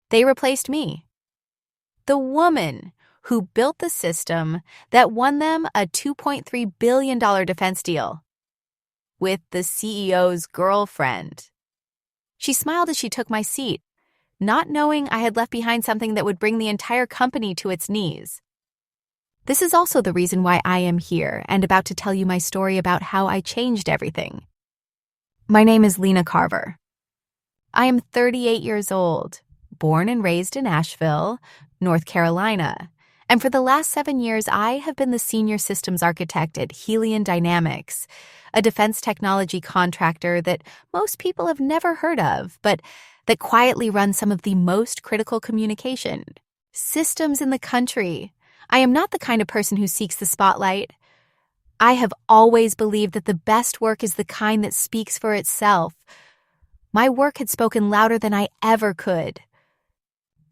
They replaced me. The woman who built the system that won them a $2.3 billion defense deal. With the CEO's girlfriend. She smiled as she took my seat, not knowing I had left behind something that would bring the entire company to its knees. This is also the reason why I am here and about to tell you my story about how I changed everything. My name is Lena Carver. I am 38 years old, born and raised in Asheville, North Carolina, and for the last 7 years I have been the senior systems architect at Helion Dynamics, a defense technology contractor that most people have never heard of, but that quietly runs some of the most critical communication systems in the country. I am not the kind of person who seeks the spotlight. I have always believed that the best work is the kind that speaks for itself. My work had spoken louder than I ever could.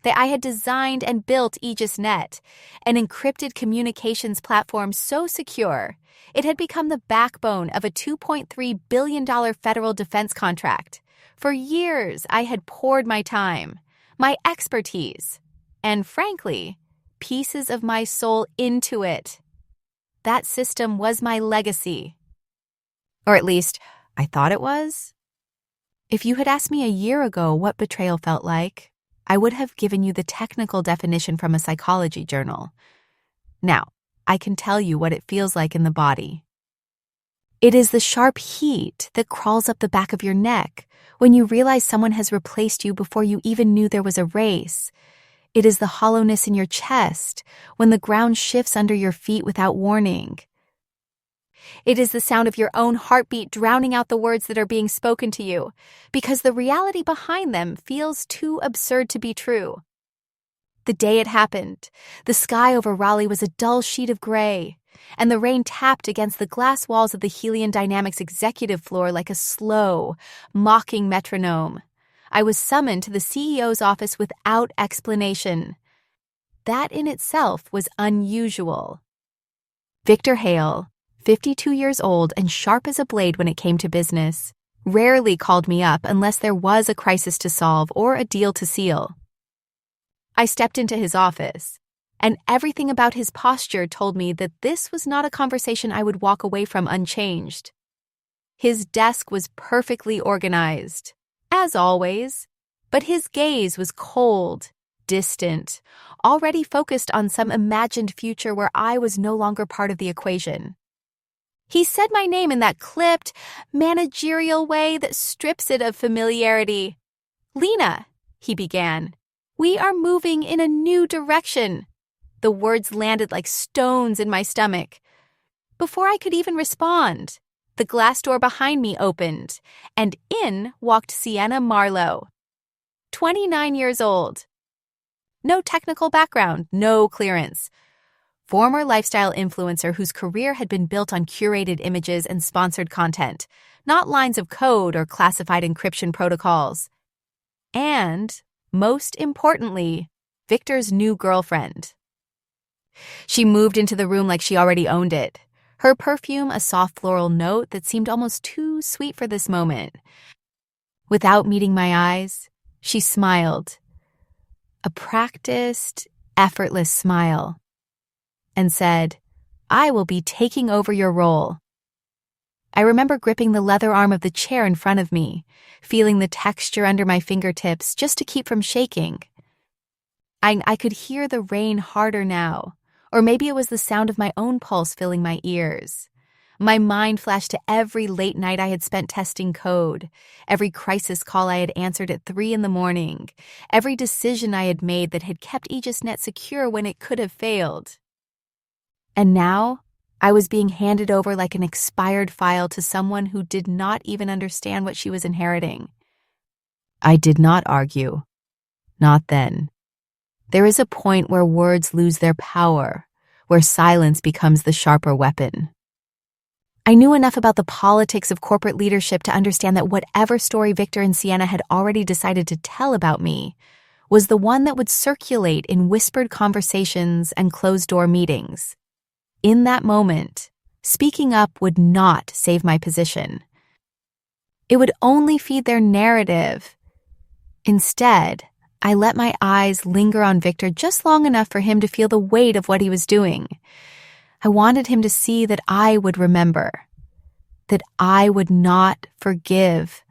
That I had designed and built AegisNet, an encrypted communications platform so secure, it had become the backbone of a $2.3 billion federal defense contract. For years, I had poured my time, my expertise, and frankly, pieces of my soul into it. That system was my legacy. Or at least, I thought it was. If you had asked me a year ago what betrayal felt like, I would have given you the technical definition from a psychology journal. Now, I can tell you what it feels like in the body. It is the sharp heat that crawls up the back of your neck when you realize someone has replaced you before you even knew there was a race. It is the hollowness in your chest when the ground shifts under your feet without warning. It is the sound of your own heartbeat drowning out the words that are being spoken to you, because the reality behind them feels too absurd to be true. The day it happened, the sky over Raleigh was a dull sheet of gray, and the rain tapped against the glass walls of the Helion Dynamics executive floor like a slow, mocking metronome. I was summoned to the CEO's office without explanation. That in itself was unusual. Victor Hale, 52 years old and sharp as a blade when it came to business, rarely called me up unless there was a crisis to solve or a deal to seal. I stepped into his office, and everything about his posture told me that this was not a conversation I would walk away from unchanged. His desk was perfectly organized, as always, but his gaze was cold, distant, already focused on some imagined future where I was no longer part of the equation. He said my name in that clipped, managerial way that strips it of familiarity. "Lena," he began, "we are moving in a new direction." The words landed like stones in my stomach. Before I could even respond, the glass door behind me opened, and in walked Sienna Marlowe. 29 years old. No technical background, no clearance. Former lifestyle influencer whose career had been built on curated images and sponsored content, not lines of code or classified encryption protocols. And, most importantly, Victor's new girlfriend. She moved into the room like she already owned it, her perfume a soft floral note that seemed almost too sweet for this moment. Without meeting my eyes, she smiled, a practiced, effortless smile, and said, "I will be taking over your role." I remember gripping the leather arm of the chair in front of me, feeling the texture under my fingertips just to keep from shaking. I could hear the rain harder now, or maybe it was the sound of my own pulse filling my ears. My mind flashed to every late night I had spent testing code, every crisis call I had answered at 3 a.m, every decision I had made that had kept AegisNet secure when it could have failed. And now, I was being handed over like an expired file to someone who did not even understand what she was inheriting. I did not argue. Not then. There is a point where words lose their power, where silence becomes the sharper weapon. I knew enough about the politics of corporate leadership to understand that whatever story Victor and Sienna had already decided to tell about me was the one that would circulate in whispered conversations and closed-door meetings. In that moment, speaking up would not save my position. It would only feed their narrative. Instead, I let my eyes linger on Victor just long enough for him to feel the weight of what he was doing. I wanted him to see that I would remember, that I would not forgive.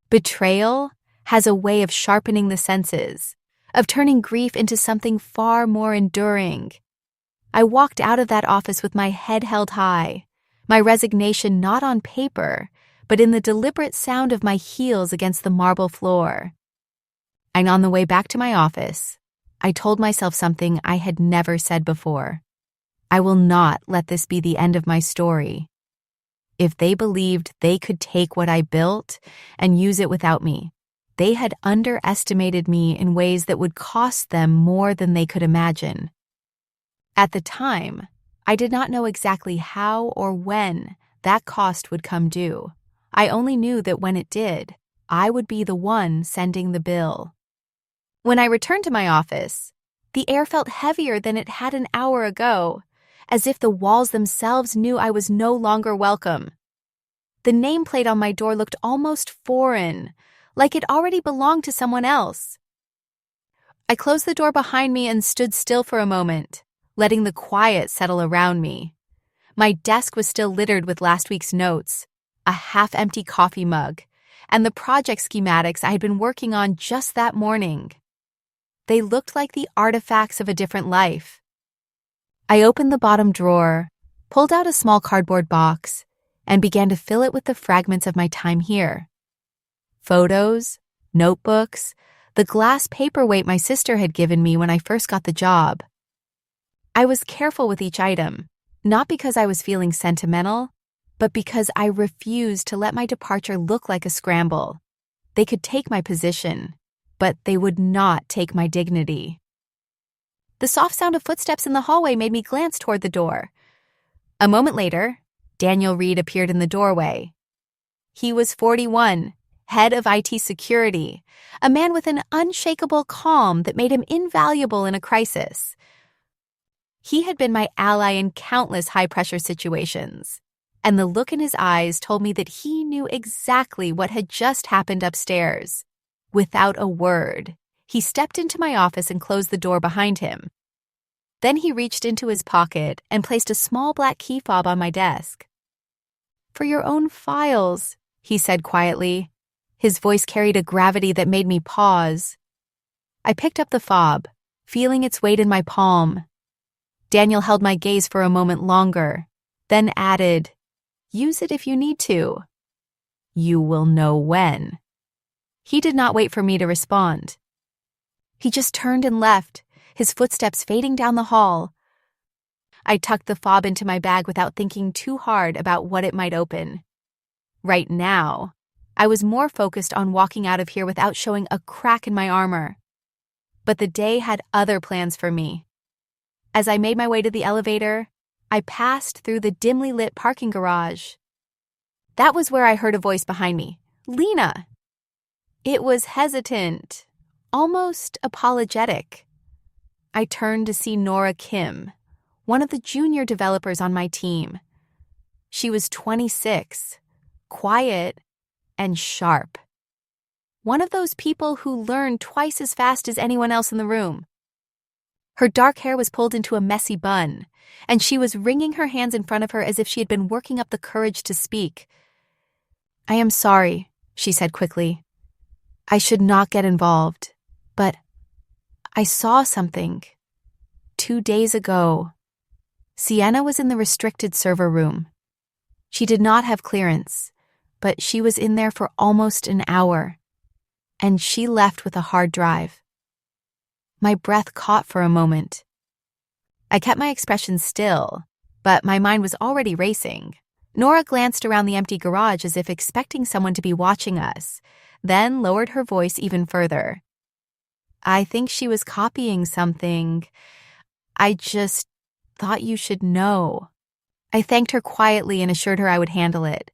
Betrayal has a way of sharpening the senses, of turning grief into something far more enduring. I walked out of that office with my head held high, my resignation not on paper, but in the deliberate sound of my heels against the marble floor. And on the way back to my office, I told myself something I had never said before. I will not let this be the end of my story. If they believed they could take what I built and use it without me, they had underestimated me in ways that would cost them more than they could imagine. At the time, I did not know exactly how or when that cost would come due. I only knew that when it did, I would be the one sending the bill. When I returned to my office, the air felt heavier than it had an hour ago, as if the walls themselves knew I was no longer welcome. The nameplate on my door looked almost foreign, like it already belonged to someone else. I closed the door behind me and stood still for a moment, letting the quiet settle around me. My desk was still littered with last week's notes, a half-empty coffee mug, and the project schematics I had been working on just that morning. They looked like the artifacts of a different life. I opened the bottom drawer, pulled out a small cardboard box, and began to fill it with the fragments of my time here. Photos, notebooks, the glass paperweight my sister had given me when I first got the job. I was careful with each item, not because I was feeling sentimental, but because I refused to let my departure look like a scramble. They could take my position, but they would not take my dignity. The soft sound of footsteps in the hallway made me glance toward the door. A moment later, Daniel Reed appeared in the doorway. He was 41, head of IT security, a man with an unshakable calm that made him invaluable in a crisis. He had been my ally in countless high-pressure situations, and the look in his eyes told me that he knew exactly what had just happened upstairs. Without a word, he stepped into my office and closed the door behind him. Then he reached into his pocket and placed a small black key fob on my desk. "For your own files," he said quietly. His voice carried a gravity that made me pause. I picked up the fob, feeling its weight in my palm. Daniel held my gaze for a moment longer, then added, "Use it if you need to. You will know when." He did not wait for me to respond. He just turned and left, his footsteps fading down the hall. I tucked the fob into my bag without thinking too hard about what it might open. Right now, I was more focused on walking out of here without showing a crack in my armor. But the day had other plans for me. As I made my way to the elevator, I passed through the dimly lit parking garage. That was where I heard a voice behind me. "Lena!" It was hesitant, almost apologetic. I turned to see Nora Kim, one of the junior developers on my team. She was 26, quiet, and sharp. One of those people who learn twice as fast as anyone else in the room. Her dark hair was pulled into a messy bun, and she was wringing her hands in front of her as if she had been working up the courage to speak. "I am sorry," she said quickly. "I should not get involved, but I saw something. 2 days ago, Sienna was in the restricted server room. She did not have clearance, but she was in there for almost an hour, and she left with a hard drive." My breath caught for a moment. I kept my expression still, but my mind was already racing. Nora glanced around the empty garage as if expecting someone to be watching us, then lowered her voice even further. "I think she was copying something. I just thought you should know." I thanked her quietly and assured her I would handle it.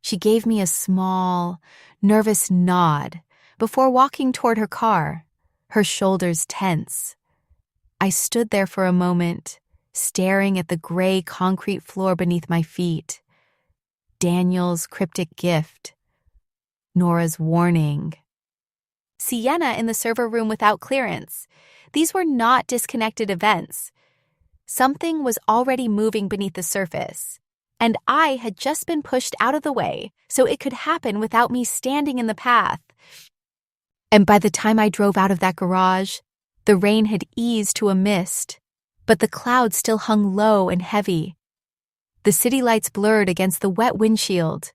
She gave me a small, nervous nod before walking toward her car, her shoulders tense. I stood there for a moment, staring at the gray concrete floor beneath my feet. Daniel's cryptic gift. Nora's warning. Sienna in the server room without clearance. These were not disconnected events. Something was already moving beneath the surface, and I had just been pushed out of the way so it could happen without me standing in the path. And by the time I drove out of that garage, the rain had eased to a mist, but the clouds still hung low and heavy. The city lights blurred against the wet windshield,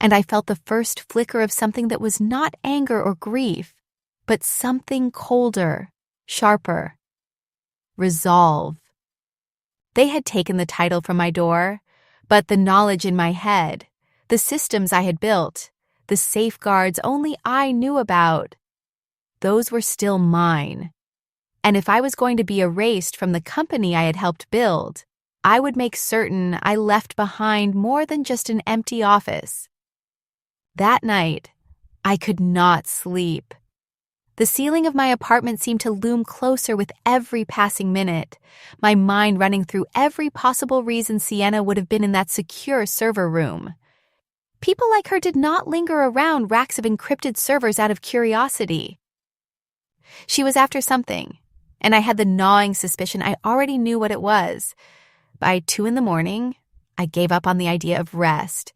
and I felt the first flicker of something that was not anger or grief, but something colder, sharper. Resolve. They had taken the title from my door, but the knowledge in my head, the systems I had built, the safeguards only I knew about, those were still mine. And if I was going to be erased from the company I had helped build, I would make certain I left behind more than just an empty office. That night, I could not sleep. The ceiling of my apartment seemed to loom closer with every passing minute, my mind running through every possible reason Sienna would have been in that secure server room. People like her did not linger around racks of encrypted servers out of curiosity. She was after something, and I had the gnawing suspicion I already knew what it was. By 2 a.m, I gave up on the idea of rest.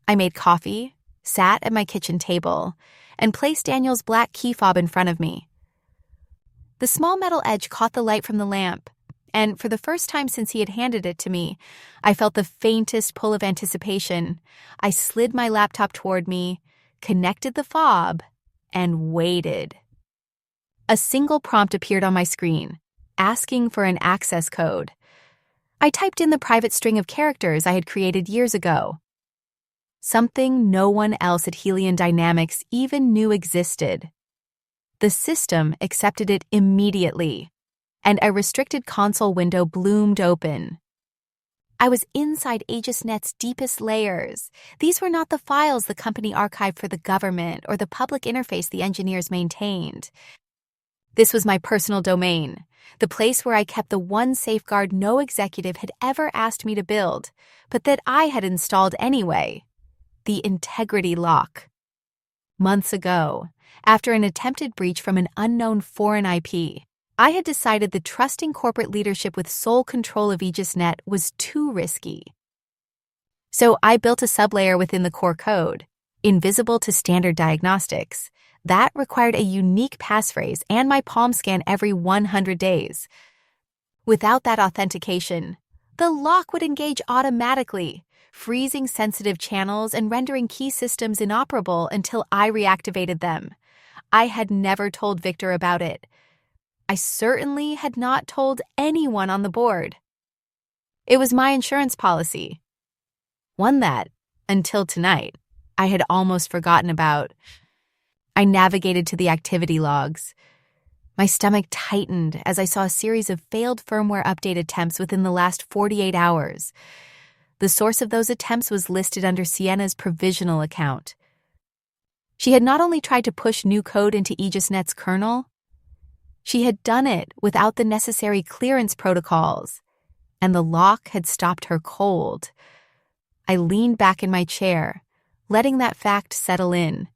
I made coffee, sat at my kitchen table, and placed Daniel's black key fob in front of me. The small metal edge caught the light from the lamp, and for the first time since he had handed it to me, I felt the faintest pull of anticipation. I slid my laptop toward me, connected the fob, and waited. A single prompt appeared on my screen, asking for an access code. I typed in the private string of characters I had created years ago. Something no one else at Helion Dynamics even knew existed. The system accepted it immediately, and a restricted console window bloomed open. I was inside AegisNet's deepest layers. These were not the files the company archived for the government or the public interface the engineers maintained. This was my personal domain, the place where I kept the one safeguard no executive had ever asked me to build, but that I had installed anyway: the integrity lock. Months ago, after an attempted breach from an unknown foreign IP, I had decided that trusting corporate leadership with sole control of AegisNet was too risky. So I built a sublayer within the core code, invisible to standard diagnostics, that required a unique passphrase and my palm scan every 100 days. Without that authentication, the lock would engage automatically, freezing sensitive channels and rendering key systems inoperable until I reactivated them. I had never told Victor about it. I certainly had not told anyone on the board. It was my insurance policy. One that, until tonight, I had almost forgotten about. I navigated to the activity logs. My stomach tightened as I saw a series of failed firmware update attempts within the last 48 hours. The source of those attempts was listed under Sienna's provisional account. She had not only tried to push new code into AegisNet's kernel, she had done it without the necessary clearance protocols, and the lock had stopped her cold. I leaned back in my chair, letting that fact settle in.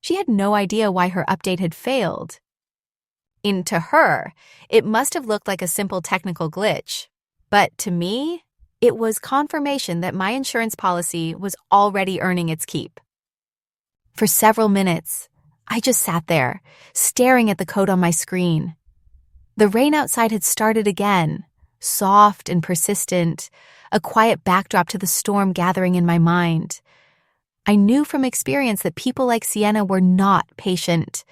She had no idea why her update had failed. To her, it must have looked like a simple technical glitch, but to me, it was confirmation that my insurance policy was already earning its keep. For several minutes, I just sat there, staring at the code on my screen. The rain outside had started again, soft and persistent, a quiet backdrop to the storm gathering in my mind. I knew from experience that people like Sienna were not patient.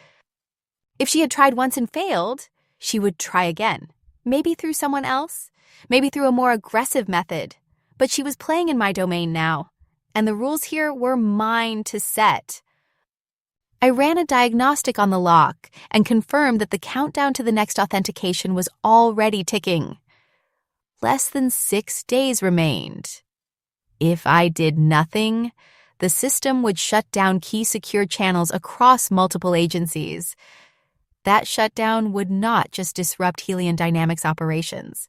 If she had tried once and failed, she would try again, maybe through someone else, maybe through a more aggressive method. But she was playing in my domain now, and the rules here were mine to set. I ran a diagnostic on the lock and confirmed that the countdown to the next authentication was already ticking. Less than 6 days remained. If I did nothing, the system would shut down key secure channels across multiple agencies. That shutdown would not just disrupt Helion Dynamics operations.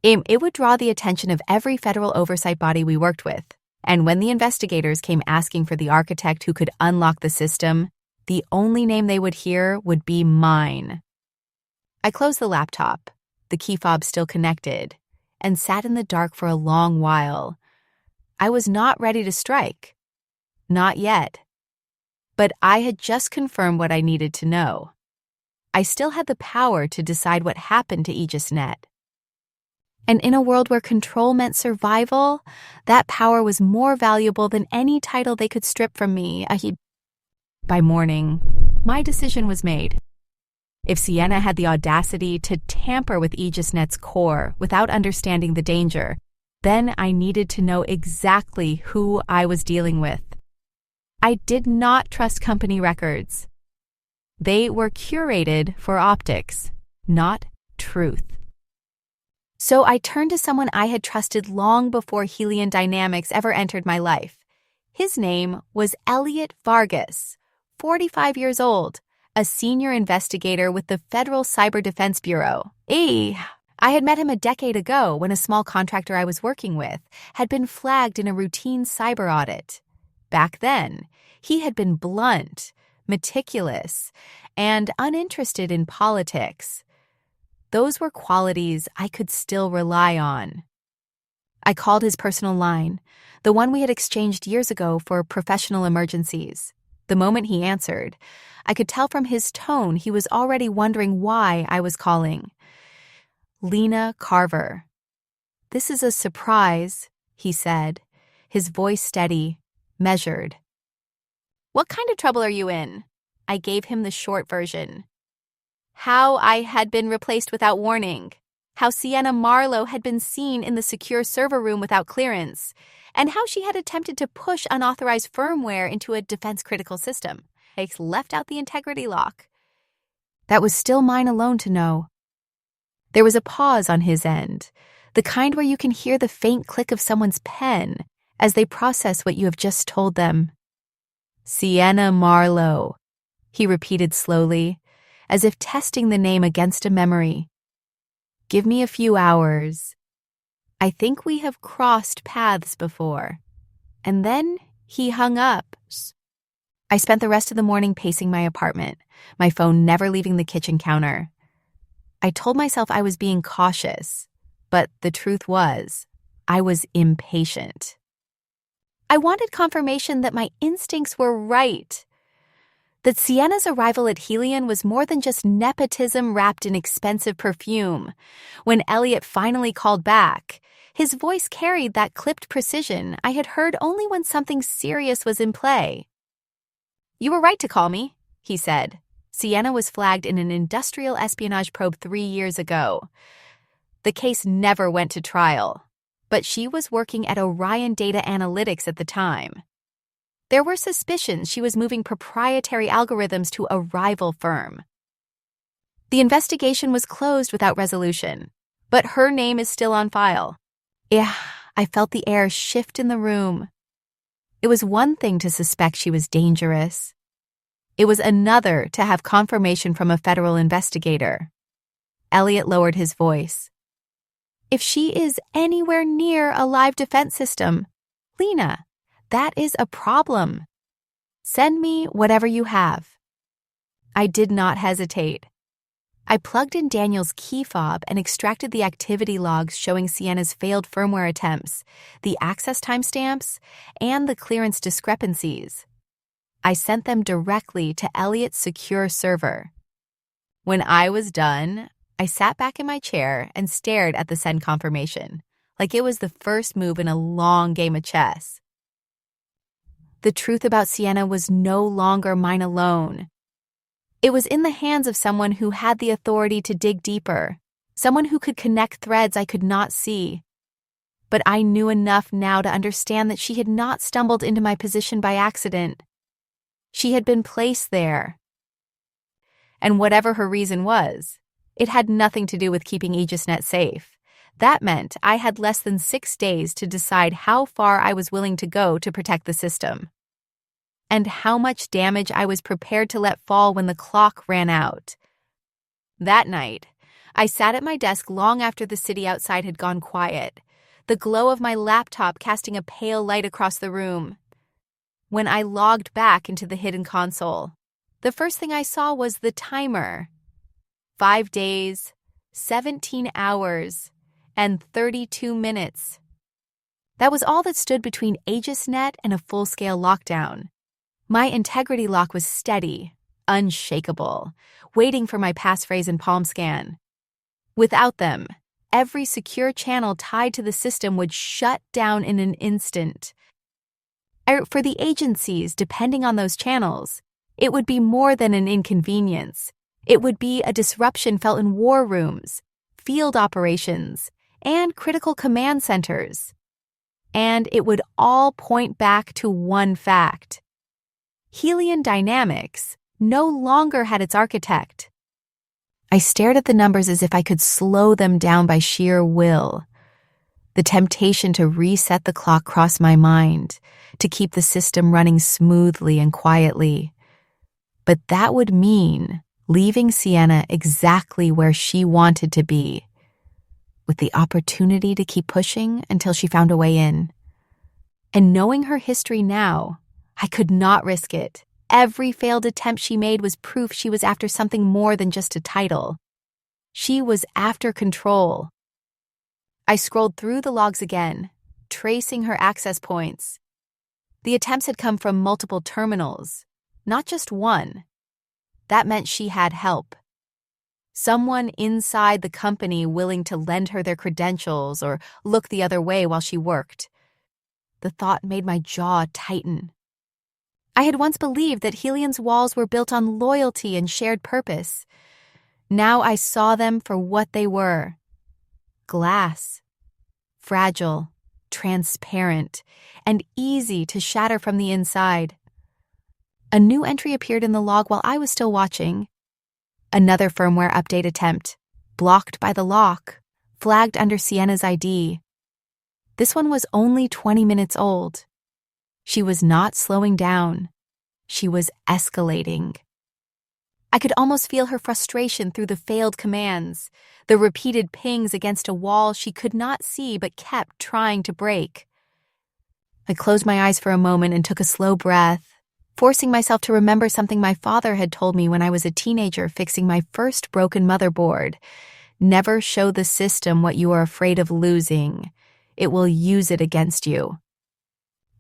It would draw the attention of every federal oversight body we worked with, and when the investigators came asking for the architect who could unlock the system, The only name they would hear would be mine. I closed the laptop, the key fob still connected, and sat in the dark for a long while. I was not ready to strike. Not yet. But I had just confirmed what I needed to know. I still had the power to decide what happened to AegisNet. And in a world where control meant survival, that power was more valuable than any title they could strip from me. By morning, my decision was made. If Sienna had the audacity to tamper with AegisNet's core without understanding the danger, then I needed to know exactly who I was dealing with. I did not trust company records. They were curated for optics, not truth. So I turned to someone I had trusted long before Helion Dynamics ever entered my life. His name was Elliot Vargas, 45 years old, a senior investigator with the Federal Cyber Defense Bureau. I had met him a decade ago when a small contractor I was working with had been flagged in a routine cyber audit. Back then, he had been blunt, meticulous, and uninterested in politics. Those were qualities I could still rely on. I called his personal line, the one we had exchanged years ago for professional emergencies. The moment he answered, I could tell from his tone he was already wondering why I was calling. Lena Carver. "This is a surprise," he said, his voice steady, measured. "What kind of trouble are you in?" I gave him the short version. How I had been replaced without warning, how Sienna Marlowe had been seen in the secure server room without clearance, and how she had attempted to push unauthorized firmware into a defense-critical system. I left out the integrity lock. That was still mine alone to know. There was a pause on his end, the kind where you can hear the faint click of someone's pen as they process what you have just told them. Sienna Marlowe, he repeated slowly, as if testing the name against a memory. Give me a few hours. I think we have crossed paths before. And then he hung up. I spent the rest of the morning pacing my apartment, my phone never leaving the kitchen counter. I told myself I was being cautious, but the truth was, I was impatient. I wanted confirmation that my instincts were right, that Sienna's arrival at Helion was more than just nepotism wrapped in expensive perfume. When Elliot finally called back, his voice carried that clipped precision I had heard only when something serious was in play. "You were right to call me," he said. Sienna was flagged in an industrial espionage probe 3 years ago. The case never went to trial, but she was working at Orion Data Analytics at the time. There were suspicions she was moving proprietary algorithms to a rival firm. The investigation was closed without resolution, but her name is still on file. I felt the air shift in the room. It was one thing to suspect she was dangerous. It was another to have confirmation from a federal investigator. Elliot lowered his voice. If she is anywhere near a live defense system, Lena, that is a problem. Send me whatever you have. I did not hesitate. I plugged in Daniel's key fob and extracted the activity logs showing Sienna's failed firmware attempts, the access timestamps, and the clearance discrepancies. I sent them directly to Elliot's secure server. When I was done, I sat back in my chair and stared at the send confirmation, like it was the first move in a long game of chess. The truth about Sienna was no longer mine alone. It was in the hands of someone who had the authority to dig deeper, someone who could connect threads I could not see. But I knew enough now to understand that she had not stumbled into my position by accident. She had been placed there. And whatever her reason was, it had nothing to do with keeping AegisNet safe. That meant I had less than 6 days to decide how far I was willing to go to protect the system, and how much damage I was prepared to let fall when the clock ran out. That night, I sat at my desk long after the city outside had gone quiet, the glow of my laptop casting a pale light across the room. When I logged back into the hidden console, the first thing I saw was the timer. 5 days, 17 hours, and 32 minutes. That was all that stood between AegisNet and a full-scale lockdown. My integrity lock was steady, unshakable, waiting for my passphrase and palm scan. Without them, every secure channel tied to the system would shut down in an instant. For the agencies depending on those channels, it would be more than an inconvenience. It would be a disruption felt in war rooms, field operations, and critical command centers. And it would all point back to one fact. Helion Dynamics no longer had its architect. I stared at the numbers as if I could slow them down by sheer will. The temptation to reset the clock crossed my mind, to keep the system running smoothly and quietly. But that would mean leaving Sienna exactly where she wanted to be, with the opportunity to keep pushing until she found a way in. And knowing her history now, I could not risk it. Every failed attempt she made was proof she was after something more than just a title. She was after control. I scrolled through the logs again, tracing her access points. The attempts had come from multiple terminals, not just one. That meant she had help. Someone inside the company willing to lend her their credentials or look the other way while she worked. The thought made my jaw tighten. I had once believed that Helion's walls were built on loyalty and shared purpose. Now I saw them for what they were. Glass. Fragile, transparent, and easy to shatter from the inside. A new entry appeared in the log while I was still watching. Another firmware update attempt, blocked by the lock, flagged under Sienna's ID. This one was only 20 minutes old. She was not slowing down. She was escalating. I could almost feel her frustration through the failed commands, the repeated pings against a wall she could not see but kept trying to break. I closed my eyes for a moment and took a slow breath, forcing myself to remember something my father had told me when I was a teenager fixing my first broken motherboard. Never show the system what you are afraid of losing. It will use it against you.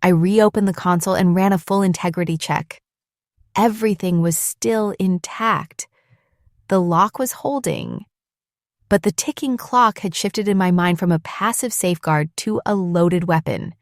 I reopened the console and ran a full integrity check. Everything was still intact. The lock was holding, but the ticking clock had shifted in my mind from a passive safeguard to a loaded weapon.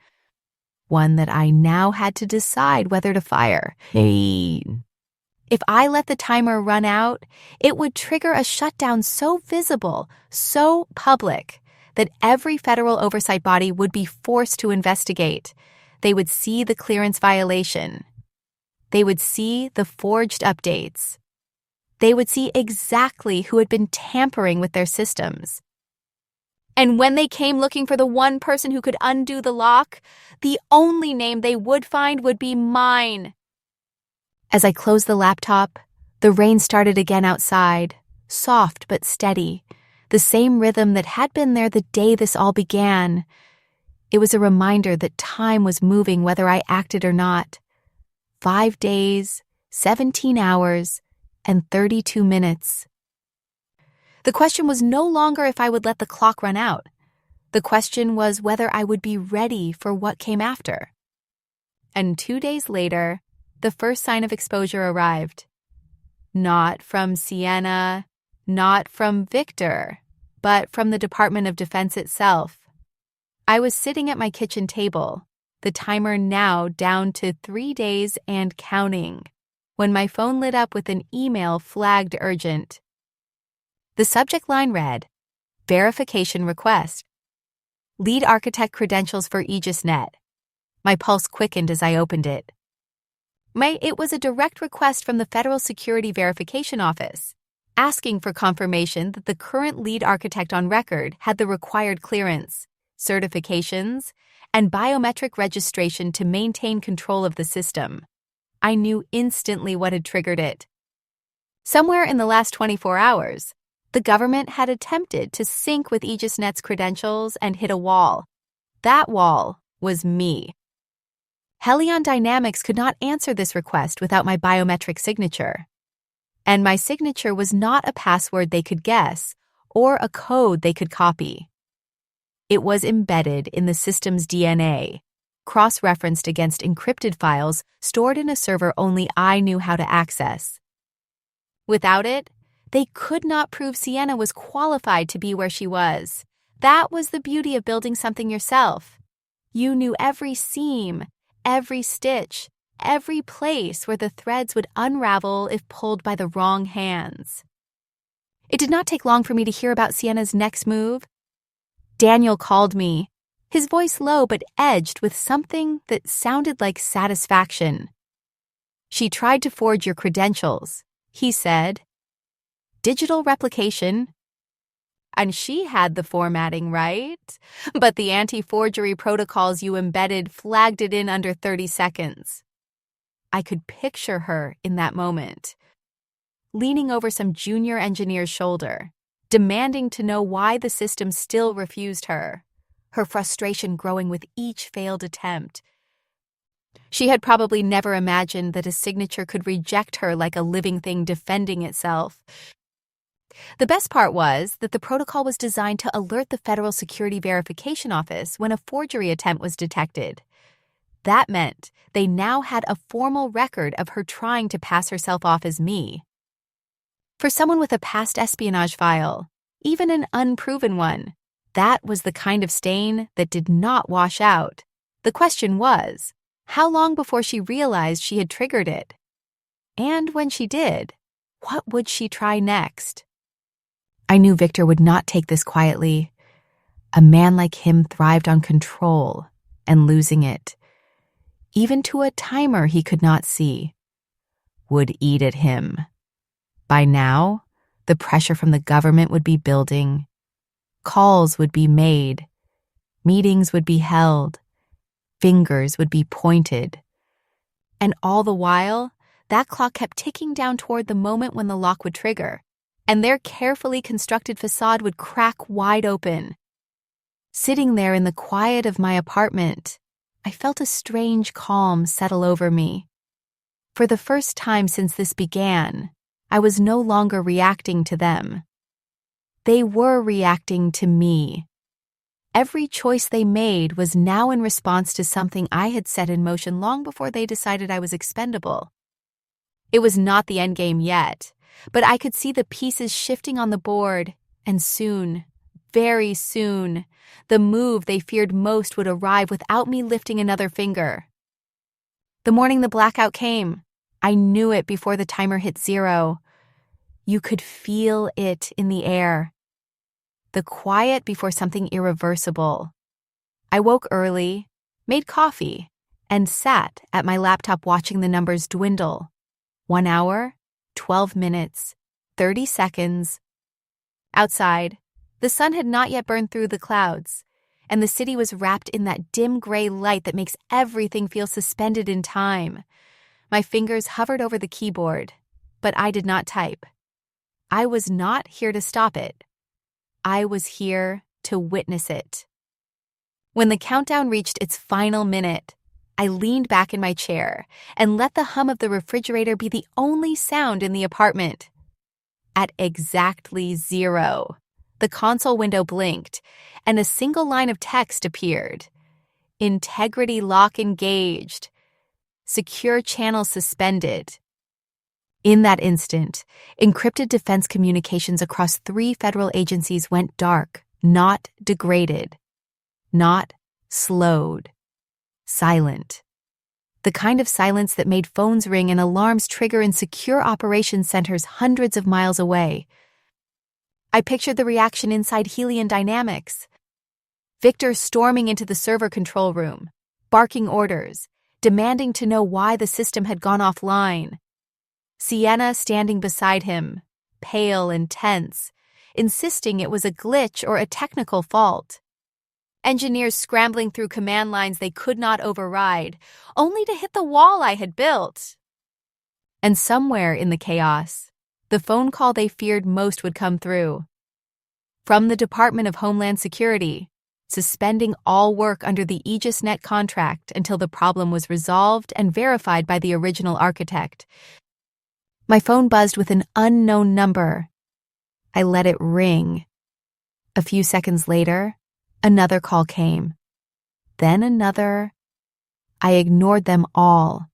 One that I now had to decide whether to fire. If I let the timer run out, it would trigger a shutdown so visible, so public, that every federal oversight body would be forced to investigate. They would see the clearance violation. They would see the forged updates. They would see exactly who had been tampering with their systems. And when they came looking for the one person who could undo the lock, the only name they would find would be mine. As I closed the laptop, the rain started again outside, soft but steady, the same rhythm that had been there the day this all began. It was a reminder that time was moving whether I acted or not. 5 days, 17 hours, and 32 minutes. The question was no longer if I would let the clock run out. The question was whether I would be ready for what came after. And 2 days later, the first sign of exposure arrived. Not from Sienna, not from Victor, but from the Department of Defense itself. I was sitting at my kitchen table, the timer now down to 3 days and counting, when my phone lit up with an email flagged urgent. The subject line read, Verification Request. Lead Architect Credentials for AegisNet. My pulse quickened as I opened it. It was a direct request from the Federal Security Verification Office, asking for confirmation that the current lead architect on record had the required clearance, certifications, and biometric registration to maintain control of the system. I knew instantly what had triggered it. Somewhere in the last 24 hours, the government had attempted to sync with AegisNet's credentials and hit a wall. That wall was me. Helion Dynamics could not answer this request without my biometric signature. and my signature was not a password they could guess or a code they could copy. It was embedded in the system's DNA, cross-referenced against encrypted files stored in a server only I knew how to access. Without it, they could not prove Sienna was qualified to be where she was. That was the beauty of building something yourself. You knew every seam, every stitch, every place where the threads would unravel if pulled by the wrong hands. It did not take long for me to hear about Sienna's next move. Daniel called me, his voice low but edged with something that sounded like satisfaction. "She tried to forge your credentials," he said. "Digital replication." And she had the formatting right, but the anti-forgery protocols you embedded flagged it in under 30 seconds. I could picture her in that moment, leaning over some junior engineer's shoulder, demanding to know why the system still refused her, her frustration growing with each failed attempt. She had probably never imagined that a signature could reject her like a living thing defending itself. The best part was that the protocol was designed to alert the Federal Security Verification Office when a forgery attempt was detected. That meant they now had a formal record of her trying to pass herself off as me. For someone with a past espionage file, even an unproven one, that was the kind of stain that did not wash out. The question was, how long before she realized she had triggered it? And when she did, what would she try next? I knew Victor would not take this quietly. A man like him thrived on control and losing it, even to a timer he could not see, would eat at him. By now, the pressure from the government would be building. Calls would be made. Meetings would be held. Fingers would be pointed. And all the while, that clock kept ticking down toward the moment when the lock would trigger, and their carefully constructed facade would crack wide open. Sitting there in the quiet of my apartment, I felt a strange calm settle over me. For the first time since this began, I was no longer reacting to them. They were reacting to me. Every choice they made was now in response to something I had set in motion long before they decided I was expendable. It was not the endgame yet, but I could see the pieces shifting on the board, and soon, very soon, the move they feared most would arrive without me lifting another finger. The morning the blackout came, I knew it before the timer hit 0. You could feel it in the air. The quiet before something irreversible. I woke early, made coffee, and sat at my laptop watching the numbers dwindle. 1 hour, 12 minutes, 30 seconds. Outside, the sun had not yet burned through the clouds, and the city was wrapped in that dim gray light that makes everything feel suspended in time. My fingers hovered over the keyboard, but I did not type. I was not here to stop it. I was here to witness it. When the countdown reached its final minute, I leaned back in my chair and let the hum of the refrigerator be the only sound in the apartment. At exactly 0, the console window blinked, and a single line of text appeared. Integrity lock engaged. Secure channel suspended. In that instant, encrypted defense communications across 3 federal agencies went dark, not degraded, not slowed, silent. The kind of silence that made phones ring and alarms trigger in secure operations centers hundreds of miles away. I pictured the reaction inside Helion Dynamics. Victor storming into the server control room, barking orders, demanding to know why the system had gone offline. Sienna standing beside him, pale and tense, insisting it was a glitch or a technical fault. Engineers scrambling through command lines they could not override, only to hit the wall I had built. And somewhere in the chaos, the phone call they feared most would come through. From the Department of Homeland Security, suspending all work under the AegisNet contract until the problem was resolved and verified by the original architect. My phone buzzed with an unknown number. I let it ring. A few seconds later, another call came. Then another. I ignored them all.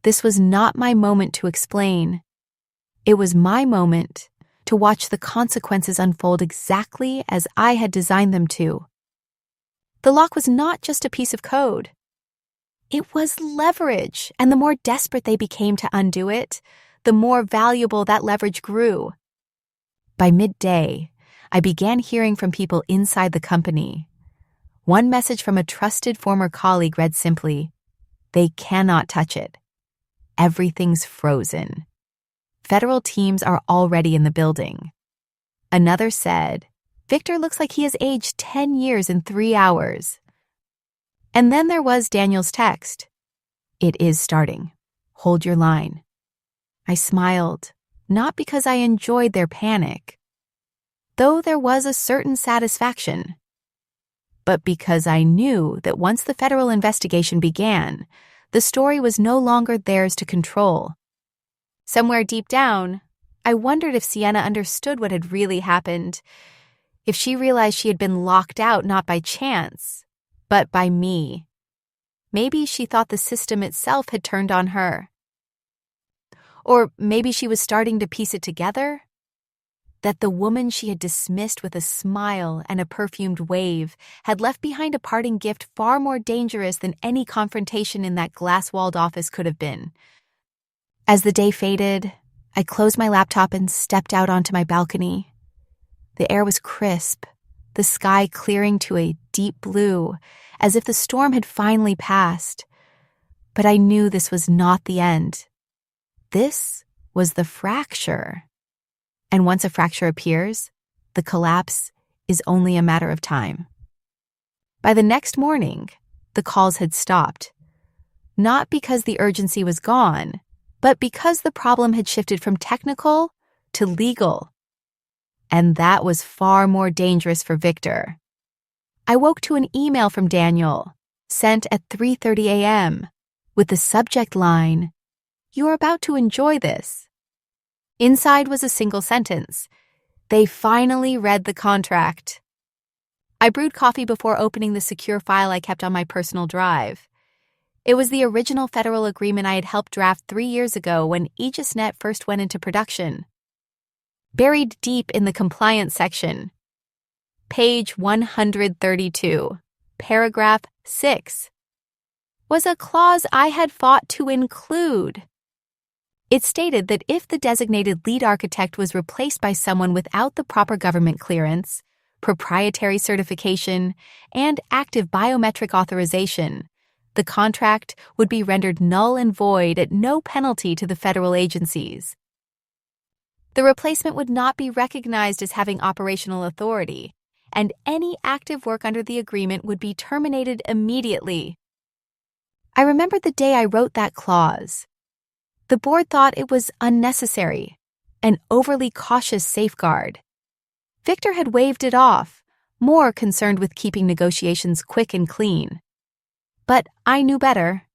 This was not my moment to explain. It was my moment to watch the consequences unfold exactly as I had designed them to. The lock was not just a piece of code. It was leverage, and the more desperate they became to undo it, the more valuable that leverage grew. By midday, I began hearing from people inside the company. One message from a trusted former colleague read simply, "They cannot touch it. Everything's frozen. Federal teams are already in the building." Another said, "Victor looks like he has aged 10 years in 3 hours." And then there was Daniel's text. "It is starting. Hold your line." I smiled, not because I enjoyed their panic, though there was a certain satisfaction, but because I knew that once the federal investigation began, the story was no longer theirs to control. Somewhere deep down, I wondered if Sienna understood what had really happened, if she realized she had been locked out not by chance, but by me. Maybe she thought the system itself had turned on her. Or maybe she was starting to piece it together, that the woman she had dismissed with a smile and a perfumed wave had left behind a parting gift far more dangerous than any confrontation in that glass-walled office could have been. As the day faded, I closed my laptop and stepped out onto my balcony. The air was crisp, the sky clearing to a deep blue, as if the storm had finally passed. But I knew this was not the end. This was the fracture. And once a fracture appears, the collapse is only a matter of time. By the next morning, the calls had stopped. Not because the urgency was gone, but because the problem had shifted from technical to legal. And that was far more dangerous for Victor. I woke to an email from Daniel, sent at 3:30 a.m., with the subject line, "You're about to enjoy this." Inside was a single sentence. They finally read the contract. I brewed coffee before opening the secure file I kept on my personal drive. It was the original federal agreement I had helped draft 3 years ago when AegisNet first went into production. Buried deep in the compliance section, page 132, paragraph 6, was a clause I had fought to include. It stated that if the designated lead architect was replaced by someone without the proper government clearance, proprietary certification, and active biometric authorization, the contract would be rendered null and void at no penalty to the federal agencies. The replacement would not be recognized as having operational authority, and any active work under the agreement would be terminated immediately. I remembered the day I wrote that clause. The board thought it was unnecessary, an overly cautious safeguard. Victor had waved it off, more concerned with keeping negotiations quick and clean. But I knew better.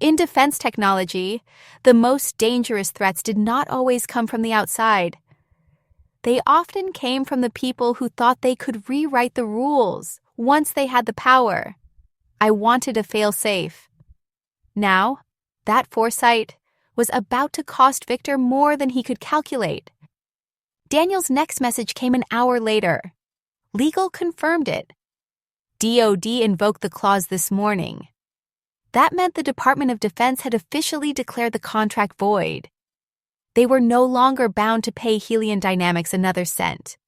In defense technology, the most dangerous threats did not always come from the outside. They often came from the people who thought they could rewrite the rules once they had the power. I wanted a fail-safe. Now, that foresight was about to cost Victor more than he could calculate. Daniel's next message came an hour later. Legal confirmed it. DOD invoked the clause this morning. That meant the Department of Defense had officially declared the contract void. They were no longer bound to pay Helion Dynamics another cent.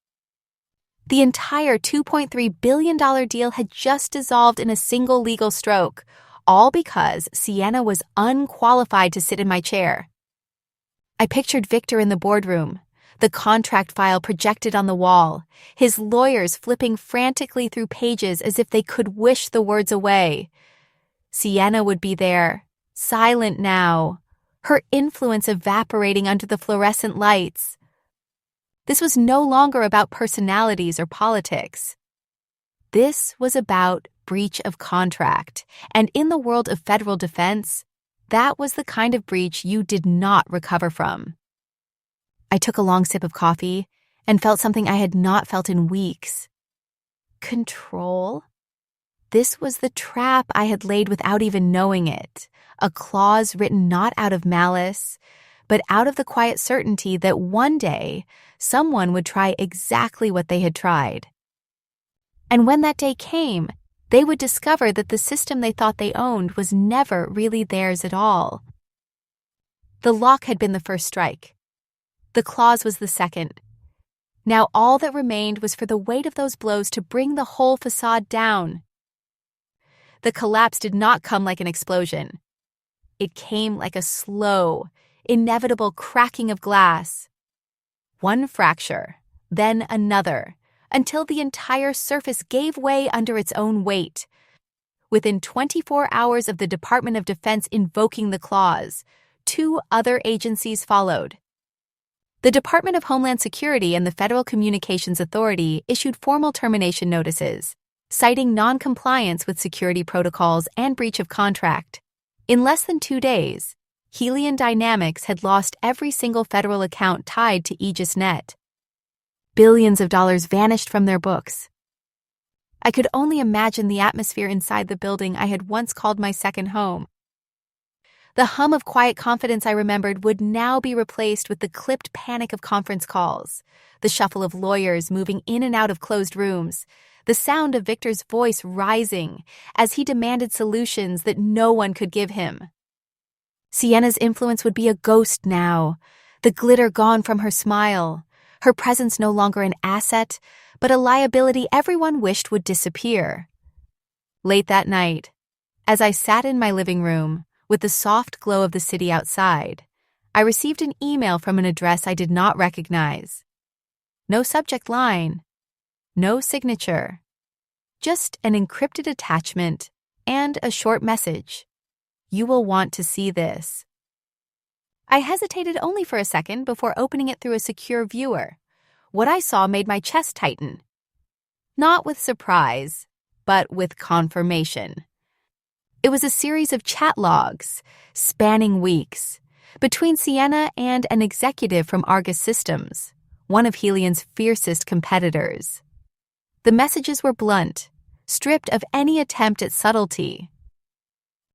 The entire $2.3 billion deal had just dissolved in a single legal stroke, all because Sienna was unqualified to sit in my chair. I pictured Victor in the boardroom, the contract file projected on the wall, his lawyers flipping frantically through pages as if they could wish the words away. Sienna would be there, silent now, her influence evaporating under the fluorescent lights. This was no longer about personalities or politics. This was about breach of contract, and in the world of federal defense, That was the kind of breach you did not recover from. I took a long sip of coffee and felt something I had not felt in weeks. Control? This was the trap I had laid without even knowing it, a clause written not out of malice, but out of the quiet certainty that one day someone would try exactly what they had tried. And when that day came, they would discover that the system they thought they owned was never really theirs at all. The lock had been the first strike. The clause was the second. Now all that remained was for the weight of those blows to bring the whole facade down. The collapse did not come like an explosion. It came like a slow, inevitable cracking of glass. One fracture, then another, until the entire surface gave way under its own weight. Within 24 hours of the Department of Defense invoking the clause, 2 other agencies followed. The Department of Homeland Security and the Federal Communications Authority issued formal termination notices, citing non-compliance with security protocols and breach of contract. In less than 2 days, Helion Dynamics had lost every single federal account tied to AegisNet. Billions of dollars vanished from their books. I could only imagine the atmosphere inside the building I had once called my second home. The hum of quiet confidence I remembered would now be replaced with the clipped panic of conference calls, the shuffle of lawyers moving in and out of closed rooms, the sound of Victor's voice rising as he demanded solutions that no one could give him. Sienna's influence would be a ghost now, the glitter gone from her smile, her presence no longer an asset, but a liability everyone wished would disappear. Late that night, as I sat in my living room, with the soft glow of the city outside, I received an email from an address I did not recognize. No subject line, no signature, just an encrypted attachment and a short message. You will want to see this. I hesitated only for a second before opening it through a secure viewer. What I saw made my chest tighten. Not with surprise, but with confirmation. It was a series of chat logs, spanning weeks, between Sienna and an executive from Argus Systems, one of Helion's fiercest competitors. The messages were blunt, stripped of any attempt at subtlety.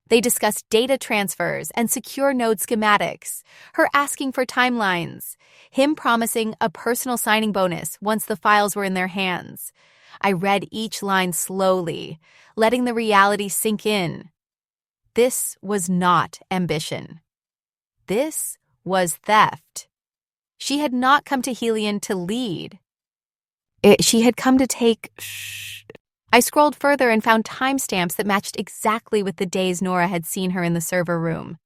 They discussed data transfers and secure node schematics, her asking for timelines, him promising a personal signing bonus once the files were in their hands. I read each line slowly, letting the reality sink in. This was not ambition. This was theft. She had not come to Helion to lead. She had come to take... I scrolled further and found timestamps that matched exactly with the days Nora had seen her in the server room.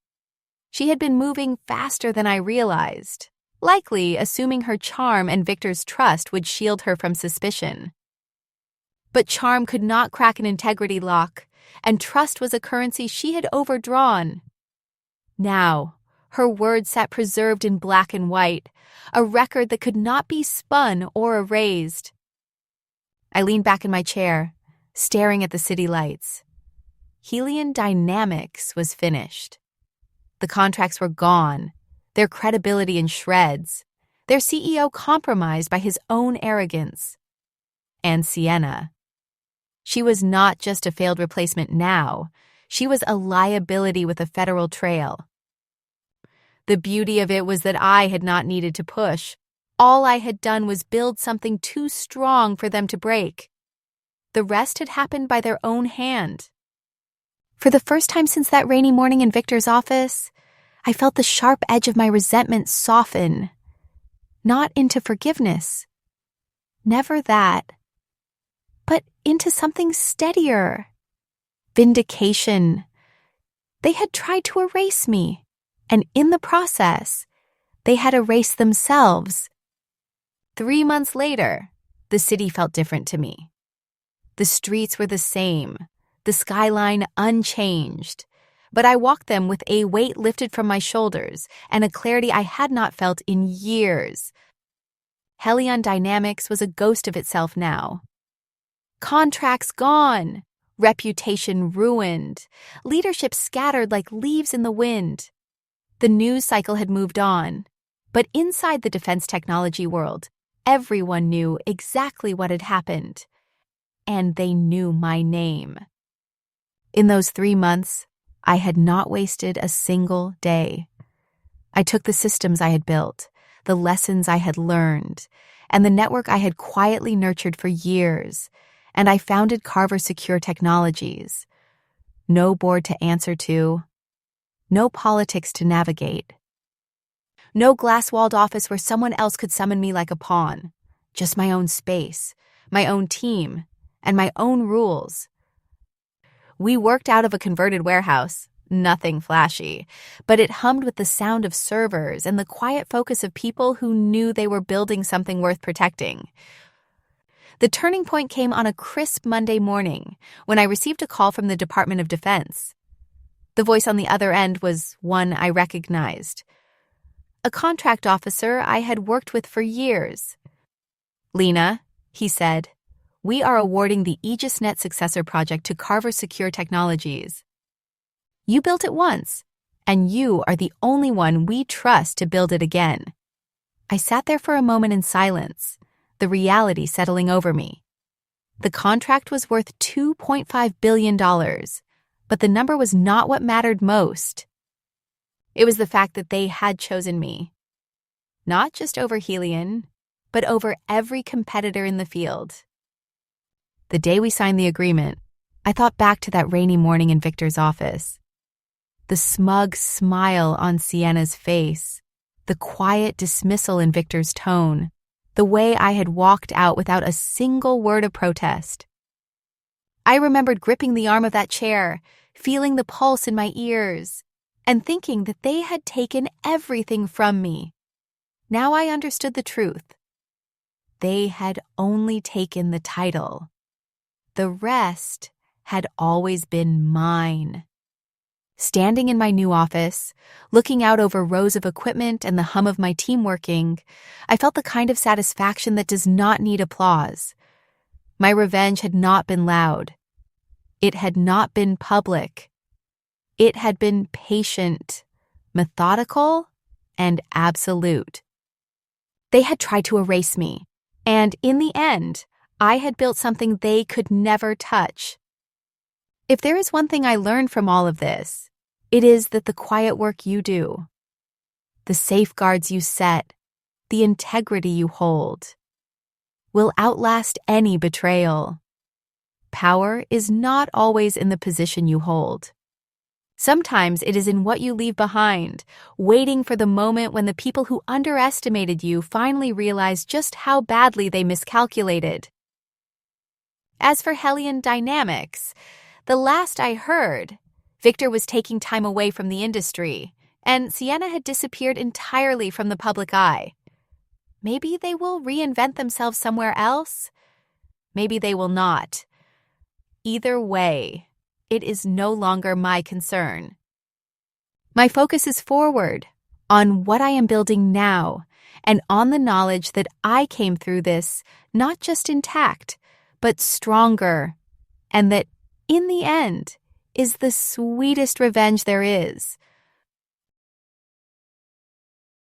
She had been moving faster than I realized, likely assuming her charm and Victor's trust would shield her from suspicion. But charm could not crack an integrity lock, and trust was a currency she had overdrawn. Now, her words sat preserved in black and white, a record that could not be spun or erased. I leaned back in my chair, staring at the city lights. Helion Dynamics was finished. The contracts were gone, their credibility in shreds, their CEO compromised by his own arrogance. And Sienna. She was not just a failed replacement now, she was a liability with a federal trail. The beauty of it was that I had not needed to push. All I had done was build something too strong for them to break. The rest had happened by their own hand. For the first time since that rainy morning in Victor's office, I felt the sharp edge of my resentment soften. Not into forgiveness. Never that. But into something steadier. Vindication. They had tried to erase me, and in the process, they had erased themselves. 3 months later, the city felt different to me. The streets were the same, the skyline unchanged, but I walked them with a weight lifted from my shoulders and a clarity I had not felt in years. Helion Dynamics was a ghost of itself now. Contracts gone, reputation ruined, leadership scattered like leaves in the wind. The news cycle had moved on, but inside the defense technology world, everyone knew exactly what had happened. And they knew my name. In those 3 months, I had not wasted a single day. I took the systems I had built, the lessons I had learned, and the network I had quietly nurtured for years, and I founded Carver Secure Technologies. No board to answer to, no politics to navigate, no glass-walled office where someone else could summon me like a pawn, just my own space, my own team, and my own rules. We worked out of a converted warehouse, nothing flashy, but it hummed with the sound of servers and the quiet focus of people who knew they were building something worth protecting. The turning point came on a crisp Monday morning when I received a call from the Department of Defense. The voice on the other end was one I recognized. A contract officer I had worked with for years. "Lena," he said, "we are awarding the AegisNet Successor Project to Carver Secure Technologies. You built it once, and you are the only one we trust to build it again." I sat there for a moment in silence, the reality settling over me. The contract was worth $2.5 billion, but the number was not what mattered most. It was the fact that they had chosen me, not just over Helion, but over every competitor in the field. The day we signed the agreement, I thought back to that rainy morning in Victor's office. The smug smile on Sienna's face, the quiet dismissal in Victor's tone, the way I had walked out without a single word of protest. I remembered gripping the arm of that chair, feeling the pulse in my ears, and thinking that they had taken everything from me. Now I understood the truth. They had only taken the title. The rest had always been mine. Standing in my new office, looking out over rows of equipment and the hum of my team working, I felt the kind of satisfaction that does not need applause. My revenge had not been loud. It had not been public. It had been patient, methodical, and absolute. They had tried to erase me, and in the end, I had built something they could never touch. If there is one thing I learned from all of this, it is that the quiet work you do, the safeguards you set, the integrity you hold, will outlast any betrayal. Power is not always in the position you hold. Sometimes it is in what you leave behind, waiting for the moment when the people who underestimated you finally realize just how badly they miscalculated. As for Helion dynamics, the last I heard, Victor was taking time away from the industry, and Sienna had disappeared entirely from the public eye. Maybe they will reinvent themselves somewhere else. Maybe they will not. Either way, it is no longer my concern. My focus is forward, on what I am building now, and on the knowledge that I came through this not just intact, but stronger, and that, in the end, is the sweetest revenge there is,